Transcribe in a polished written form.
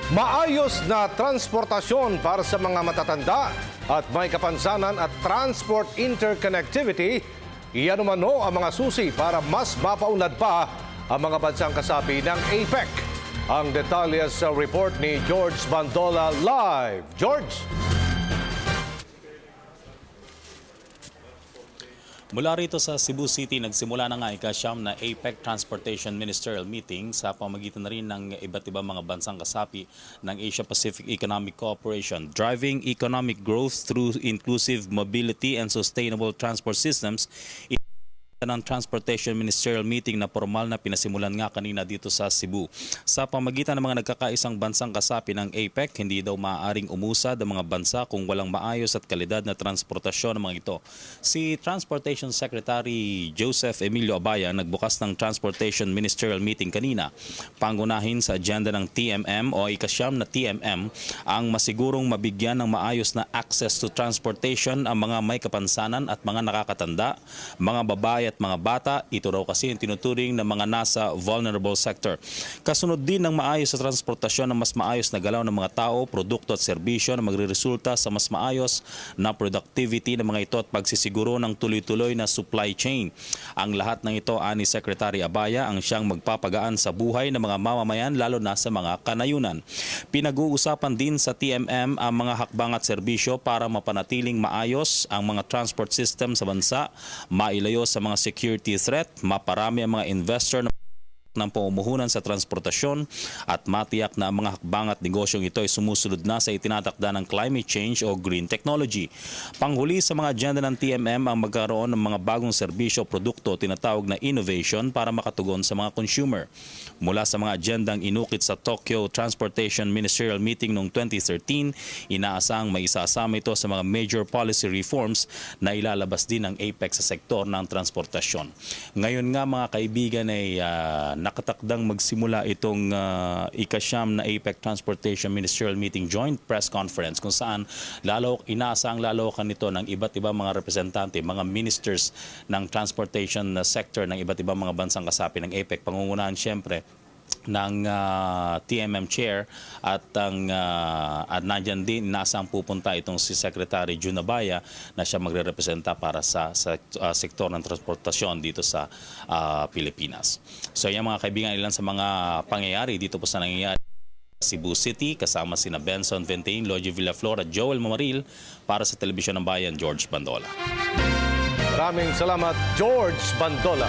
Maayos na transportasyon para sa mga matatanda at may kapansanan at transport interconnectivity, iyan umano ang mga susi para mas mapaunlad pa ang mga bansang kasapi ng APEC. Ang detalye sa report ni George Bandola live. George? Mula rito sa Cebu City, nagsimula na nga ika-9 na APEC Transportation Ministerial Meeting sa pamamagitan na rin ng iba't ibang mga bansang kasapi ng Asia-Pacific Economic Cooperation, driving economic growth through inclusive mobility and sustainable transport systems. Ng Transportation Ministerial Meeting na formal na pinasimulan nga kanina dito sa Cebu. Sa pamagitan ng mga nagkakaisang bansang kasapi ng APEC, hindi daw maaaring umusad ang mga bansa kung walang maayos at kalidad na transportasyon ng mga ito. Si Transportation Secretary Joseph Emilio Abaya nagbukas ng Transportation Ministerial Meeting kanina. Pangunahin sa agenda ng TMM o ika-9 na TMM ang masigurong mabigyan ng maayos na access to transportation ang mga may kapansanan at mga nakakatanda, mga babae at mga bata. Ito raw kasi yung tinuturing ng mga nasa vulnerable sector. Kasunod din ng maayos sa transportasyon ng mas maayos na galaw ng mga tao, produkto at serbisyo na magreresulta sa mas maayos na productivity ng mga ito at pagsisiguro ng tuloy-tuloy na supply chain. Ang lahat ng ito, ani Secretary Abaya, ang siyang magpapagaan sa buhay ng mga mamamayan lalo na sa mga kanayunan. Pinag-uusapan din sa TMM ang mga hakbang at serbisyo para mapanatiling maayos ang mga transport system sa bansa, mailayo sa mga security threat, maparami ang mga investor ng pamumuhunan sa transportasyon at matiyak na ang mga hakbang at negosyong ito ay sumusunod na sa itinatakda ng climate change o green technology. Panghuli sa mga agenda ng TMM ang magkaroon ng mga bagong serbisyo o produkto tinatawag na innovation para makatugon sa mga consumer. Mula sa mga agendang inukit sa Tokyo Transportation Ministerial Meeting noong 2013, inaasang may isasama ito sa mga major policy reforms na ilalabas din ng APEC sa sektor ng transportasyon. Ngayon nga mga kaibigan ay nakatakdang magsimula itong ika-9 na APEC Transportation Ministerial Meeting Joint Press Conference kung saan inaasang lalawakan nito ng iba't ibang mga representante, mga ministers ng transportation sector ng iba't ibang mga bansang kasapi ng APEC. Pangungunahan siyempre ng TMM Chair at nandyan din inaasang pupunta itong si Secretary Jun Abaya na siya magre-representa para sa sektor ng transportasyon dito sa Pilipinas. So yan mga kaibigan, ilan sa mga pangyayari dito po sa nangyayari Cebu City kasama sina Benson Ventain, Logie Villaflor at Joel Mamaril para sa Telebisyon ng Bayan, George Bandola. Maraming salamat, George Bandola.